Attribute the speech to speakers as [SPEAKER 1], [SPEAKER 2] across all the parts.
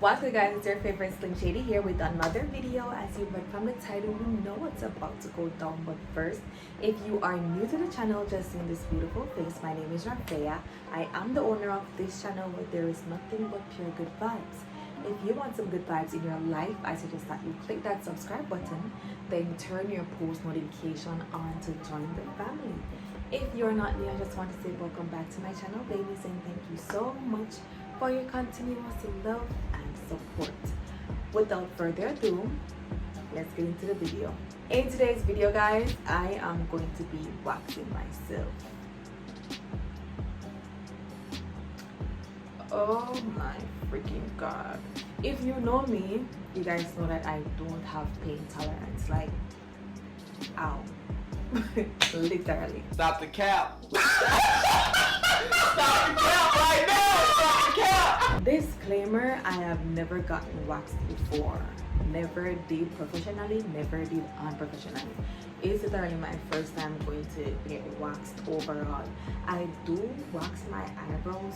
[SPEAKER 1] What's good, guys? It's your favorite Slim Shady here with another video. As you read from the title, you know what's about to go down. But first, if you are new to the channel, just seeing this beautiful face, my name is Rafaya. I am the owner of this channel where there is nothing but pure good vibes. If you want some good vibes in your life, I suggest that you click that subscribe button, then turn your post notification on to join the family. If you're not new, I just want to say welcome back to my channel, ladies, and thank you so much for your continuous love and support. Without further ado, let's get into the video. In today's video, guys, I am going to be waxing myself. Oh my freaking god. If you know me, you guys know that I don't have pain tolerance. Like, ow. Literally.
[SPEAKER 2] Stop the cap. Stop the cap right now. Stop the cap.
[SPEAKER 1] Disclaimer, I have never gotten waxed before. Never did professionally, never did unprofessionally. It's literally my first time going to get waxed overall. I do wax my eyebrows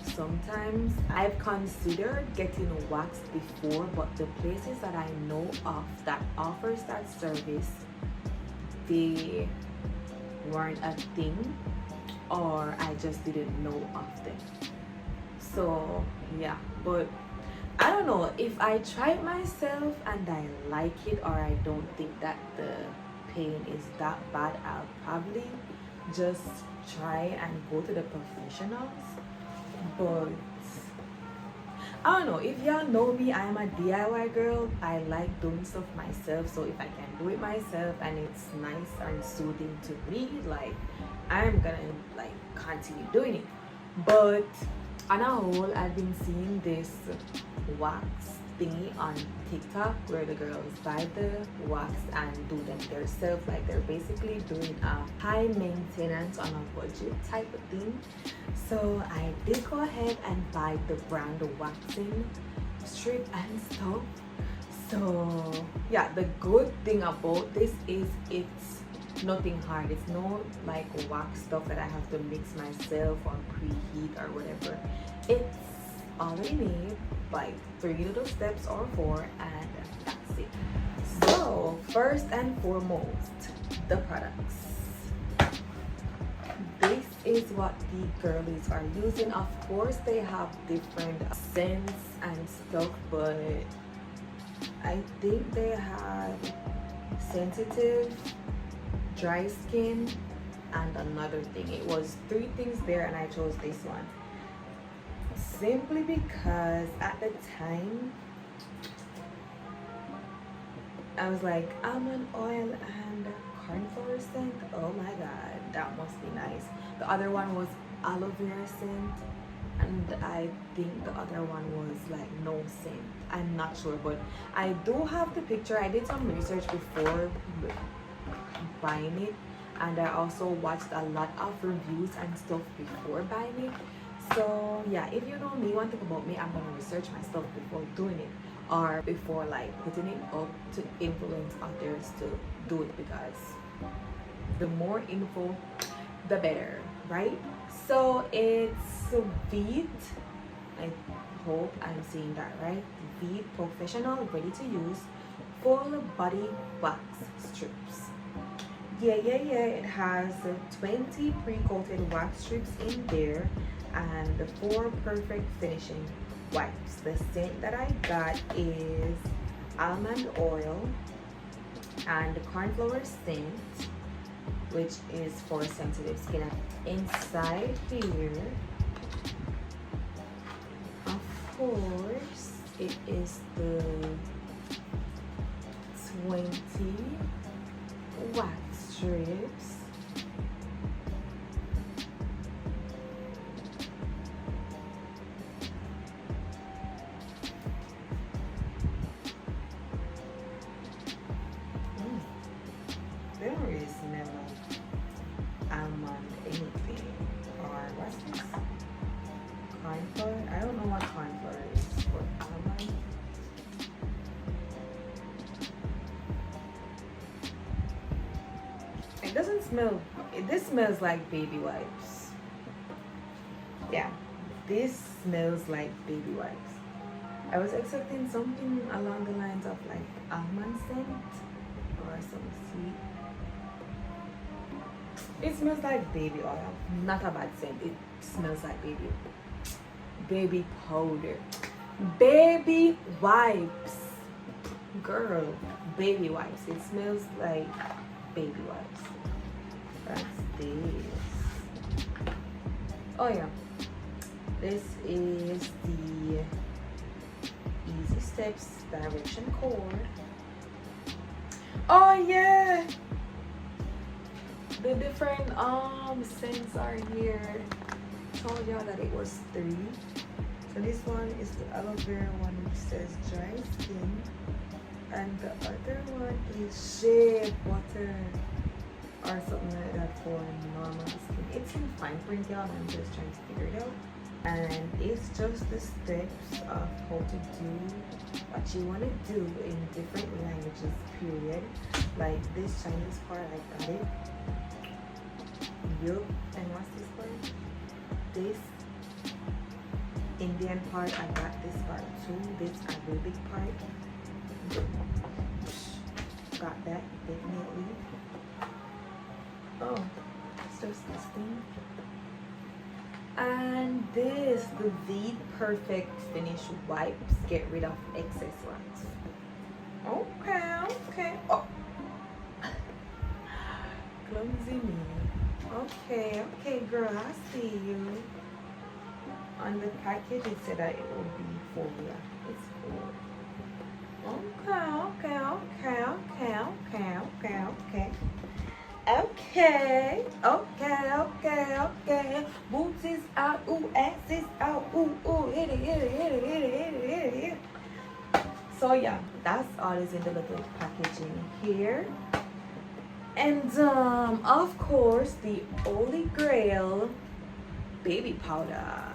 [SPEAKER 1] sometimes. I've considered getting waxed before, but the places that I know of that offers that service, they weren't a thing, or I just didn't know of them. So yeah, but I don't know, if I try it myself and I like it, or I don't think that the pain is that bad, I'll probably just try and go to the professionals. But I don't know, if y'all know me, I am a DIY girl. I like doing stuff myself, so if I can do it myself and it's nice and soothing to me, like, I'm gonna like continue doing it. But on a whole, I've been seeing this wax thingy on TikTok where the girls buy the wax and do them themselves. Like, they're basically doing a high maintenance on a budget type of thing. So I did go ahead and buy the brand waxing strip and stuff. So yeah, the good thing about this is it's nothing hard. It's no like wax stuff that I have to mix myself or preheat or whatever. It's already made, like 3 little steps or 4, and that's it. So first and foremost, the products. This is what the girlies are using. Of course, they have different scents and stuff, but I think they had sensitive, dry skin, and another thing. It was 3 things there, and I chose this one simply because at the time I was like, almond oil and cornflower scent, oh my god, that must be nice. The other one was aloe vera scent, and I think the other one was like no scent. I'm not sure, but I do have the picture. I did some research before buying it, and I also watched a lot of reviews and stuff before buying it. So yeah, if you know me, one thing about me, I'm gonna research my stuff before doing it, or before like putting it up to influence others to do it, because the more info the better, right? So it's Veet, I hope I'm saying that right, Veet Professional Ready to Use Full Body Wax Strips. Yeah, it has 20 pre-coated wax strips in there and 4 perfect finishing wipes. The scent that I got is almond oil and cornflower scent, which is for sensitive skin. Inside here, of course, it is the 20 wax strips. They don't really smell like almond anything. Or what's this? Cornflower? I don't know what cornflower is, but almond. It doesn't smell, this smells like baby wipes. Yeah, this smells like baby wipes. I was expecting something along the lines of like almond scent or some sweet. It smells like baby oil. Not a bad scent. It smells like baby powder, baby wipes. Girl, baby wipes. It smells like baby wipes. That's this. Oh yeah. This is the Easy Steps direction cord. Oh yeah. The different scents are here. Told y'all that it was 3. So this one is the aloe vera one, which says dry skin, and the other one is shea butter or something like that for normal skin. It's in fine print, y'all. I'm just trying to figure it out, and it's just the steps of how to do what you want to do in different languages. Period. Like this Chinese part, I got it. Yup. And what's this part? This Indian part, I got this part too. This Arabic part, got that definitely. Oh, it's disgusting. And this, the V Perfect Finish wipes, get rid of excess wax. Okay. Oh, clumsy me. Okay, girl, I see you. On the package, it said that it would be 4. Yeah, it's 4. Okay. Boots is out, ooh, ass is out, ooh, hit it. So yeah, that's all is in the little packaging here. And of course, the Holy Grail baby powder.